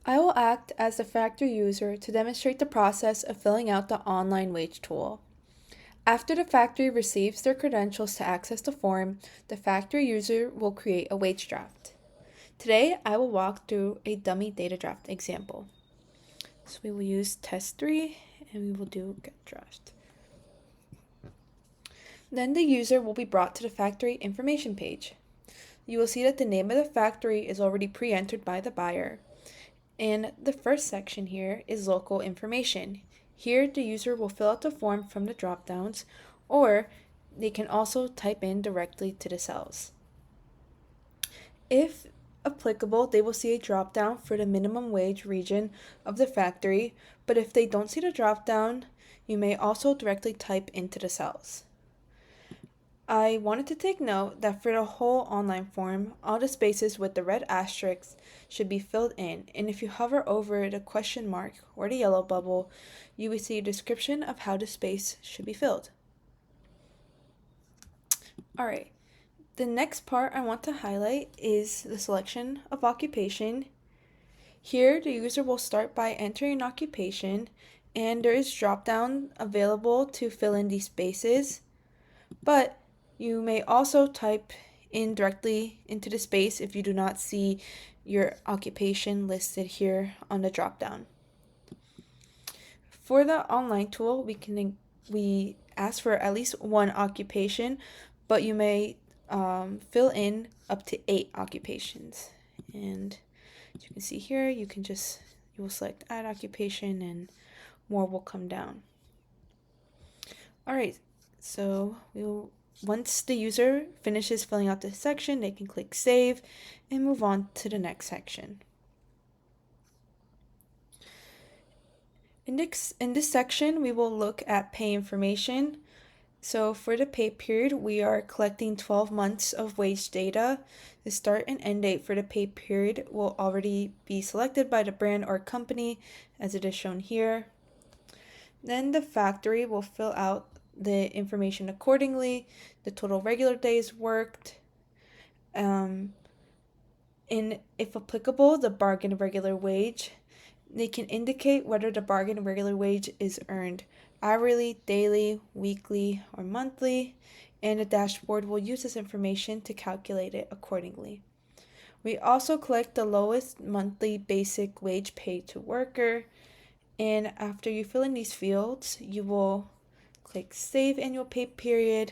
I will act as the factory user to demonstrate the process of filling out the online wage tool. After the factory receives their credentials to access the form, the factory user will create a wage draft. Today, I will walk through a dummy data draft example. So we will use test 3 and we will do get draft. Then the user will be brought to the factory information page. You will see that the name of the factory is already pre-entered by the buyer. And the first section here is local information. Here, the user will fill out the form from the drop-downs, or they can also type in directly to the cells. If applicable, they will see a drop-down for the minimum wage region of the factory, but if they don't see the drop-down, you may also directly type into the cells. I wanted to take note that for the whole online form, all the spaces with the red asterisks should be filled in, and if you hover over the question mark or the yellow bubble, you will see a description of how the space should be filled. Alright, the next part I want to highlight is the selection of occupation. Here, the user will start by entering an occupation, and there is drop-down available to fill in these spaces, but you may also type in directly into the space if you do not see your occupation listed here on the drop-down. For the online tool, we ask for at least one occupation, but you may fill in up to 8 occupations. And as you can see here, you will select add occupation and more will come down. Alright, so once the user finishes filling out this section, they can click save and move on to the next section. In this section, we will look at pay information. So for the pay period, we are collecting 12 months of wage data. The start and end date for the pay period will already be selected by the brand or company, as it is shown here. Then the factory will fill out the information accordingly, the total regular days worked, and if applicable, the bargain regular wage. They can indicate whether the bargain regular wage is earned hourly, daily, weekly, or monthly, and the dashboard will use this information to calculate it accordingly. We also collect the lowest monthly basic wage paid to worker, and after you fill in these fields, you will click Save Annual Pay Period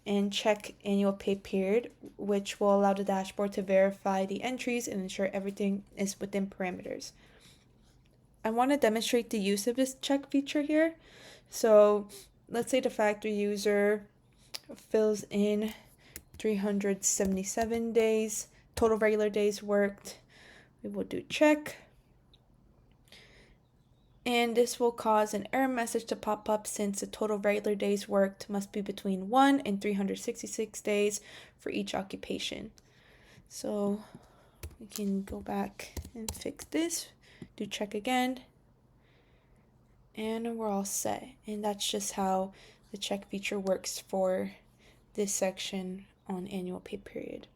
and check Annual Pay Period, which will allow the dashboard to verify the entries and ensure everything is within parameters. I want to demonstrate the use of this check feature here. So let's say the factory user fills in 377 days, total regular days worked. We will do check. And this will cause an error message to pop up since the total regular days worked must be between 1 and 366 days for each occupation. So we can go back and fix this, do check again, and we're all set. And that's just how the check feature works for this section on annual pay period.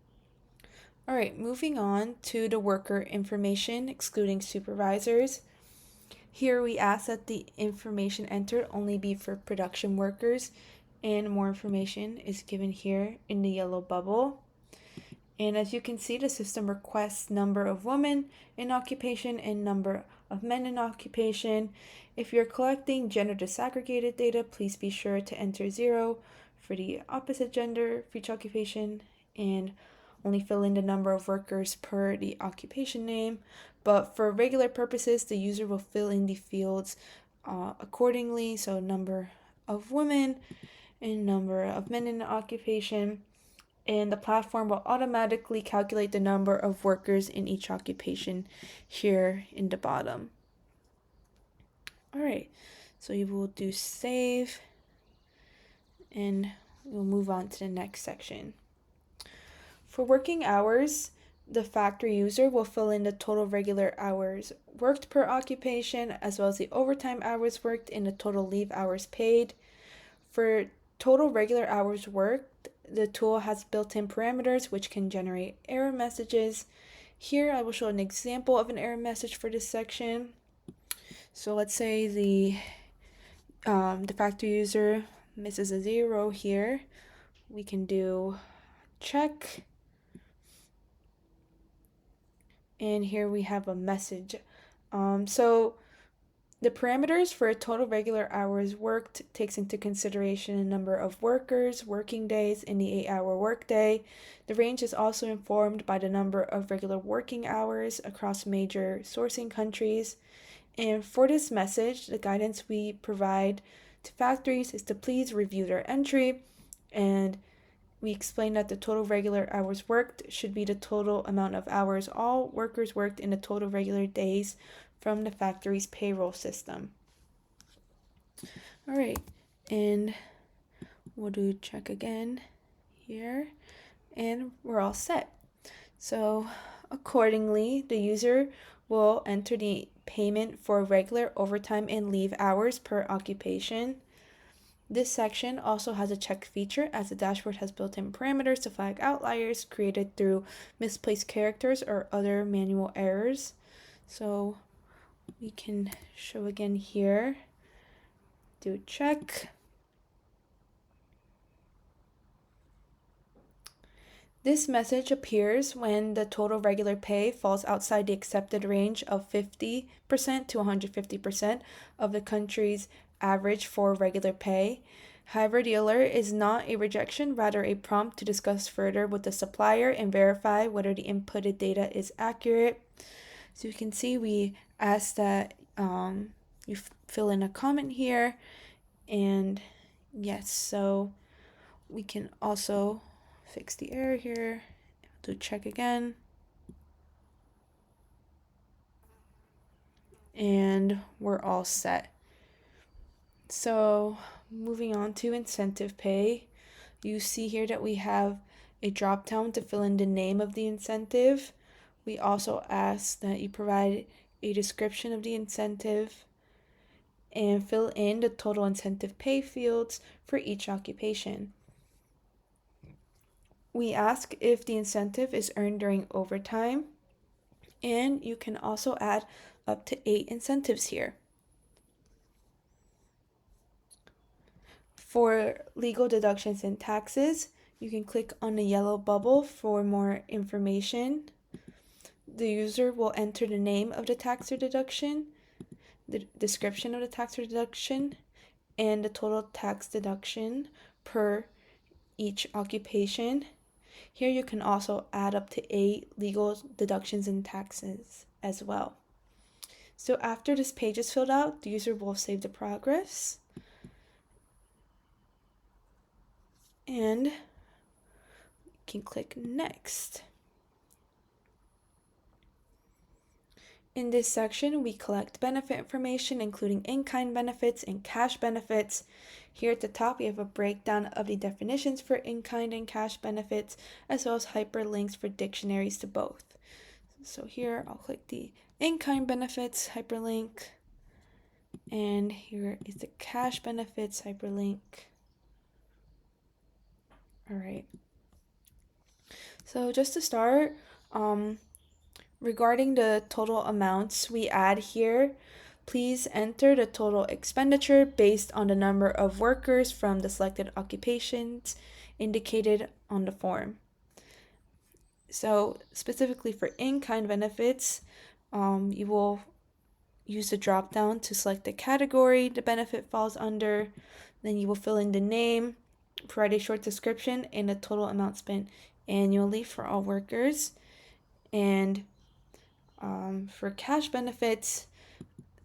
Alright, moving on to the worker information, excluding supervisors. Here we ask that the information entered only be for production workers, and more information is given here in the yellow bubble. And as you can see, the system requests number of women in occupation and number of men in occupation. If you're collecting gender disaggregated data, please be sure to enter 0 for the opposite gender for each occupation and only fill in the number of workers per the occupation name. But for regular purposes, the user will fill in the fields accordingly, so number of women and number of men in the occupation, and the platform will automatically calculate the number of workers in each occupation here in the bottom. Alright, so you will do save, and we'll move on to the next section. For working hours, the factory user will fill in the total regular hours worked per occupation, as well as the overtime hours worked and the total leave hours paid. For total regular hours worked, the tool has built-in parameters which can generate error messages, Here I will show an example of an error message for this section. So let's say the factory user misses a 0 here. We can do check, and here we have a message. So the parameters for total regular hours worked takes into consideration the number of workers, working days in the 8-hour workday. The range is also informed by the number of regular working hours across major sourcing countries. And for this message, the guidance we provide to factories is to please review their entry, and we explain that the total regular hours worked should be the total amount of hours all workers worked in the total regular days from the factory's payroll system. All right, and we'll do check again here, and we're all set. So accordingly, the user will enter the payment for regular overtime and leave hours per occupation. This section also has a check feature, as the dashboard has built-in parameters to flag outliers created through misplaced characters or other manual errors. So we can show again here, do a check. This message appears when the total regular pay falls outside the accepted range of 50% to 150% of the country's average for regular pay. However, the alert is not a rejection, rather a prompt to discuss further with the supplier and verify whether the inputted data is accurate. So you can see we ask that you fill in a comment here, and yes, so we can also fix the error here, do check again, and we're all set. So moving on to incentive pay, you see here that we have a drop down to fill in the name of the incentive. We also ask that you provide a description of the incentive and fill in the total incentive pay fields for each occupation. We ask if the incentive is earned during overtime, and you can also add up to 8 incentives here. For legal deductions and taxes, you can click on the yellow bubble for more information. The user will enter the name of the tax or deduction, the description of the tax or deduction, and the total tax deduction per each occupation. Here you can also add up to 8 legal deductions and taxes as well. So after this page is filled out, the user will save the progress, and can click next. In this section, we collect benefit information, including in-kind benefits and cash benefits. Here at the top, we have a breakdown of the definitions for in-kind and cash benefits, as well as hyperlinks for dictionaries to both. So here, I'll click the in-kind benefits hyperlink, and here is the cash benefits hyperlink. All right. So just to start, regarding the total amounts we add here, please enter the total expenditure based on the number of workers from the selected occupations indicated on the form. So specifically for in-kind benefits, you will use the drop-down to select the category the benefit falls under. Then you will fill in the name, provide a short description, and the total amount spent annually for all workers. And for cash benefits,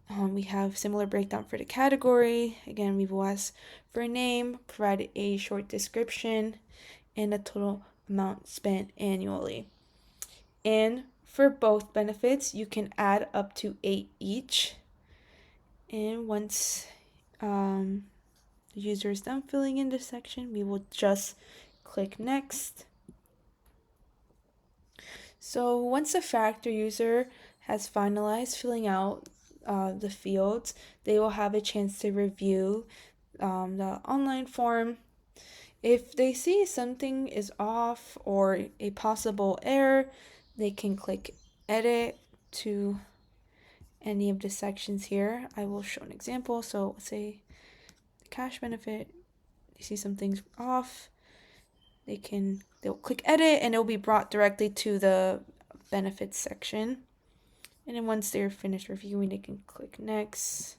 we have similar breakdown for the category. Again, we will ask for a name, provide a short description, and the total amount spent annually. And for both benefits, you can add up to 8 each. And once the user is done filling in this section, we will just click next. So once the factory user has finalized filling out the fields, they will have a chance to review the online form. If they see something is off or a possible error, they can click edit to any of the sections here. I will show an example. So let's say the cash benefit, you see some things off, they'll click edit and it'll be brought directly to the benefits section. And then once they're finished reviewing, they can click next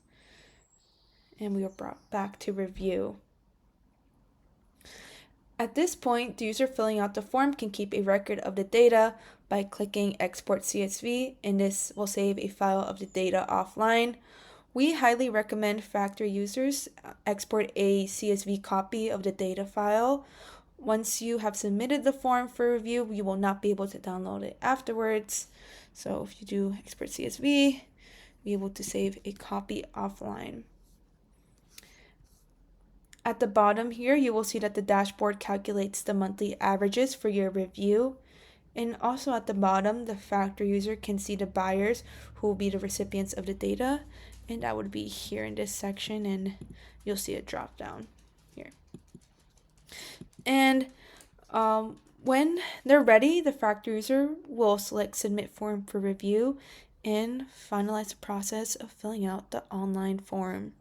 and we are brought back to review. At this point, the user filling out the form can keep a record of the data by clicking Export CSV, and this will save a file of the data offline. We highly recommend factory users export a CSV copy of the data file. Once you have submitted the form for review, you will not be able to download it afterwards. So if you do export CSV, be able to save a copy offline. At the bottom here, you will see that the dashboard calculates the monthly averages for your review. And also at the bottom, the factory user can see the buyers who will be the recipients of the data. And that would be here in this section, and you'll see a drop down here. And when they're ready, the factory user will select Submit Form for review and finalize the process of filling out the online form.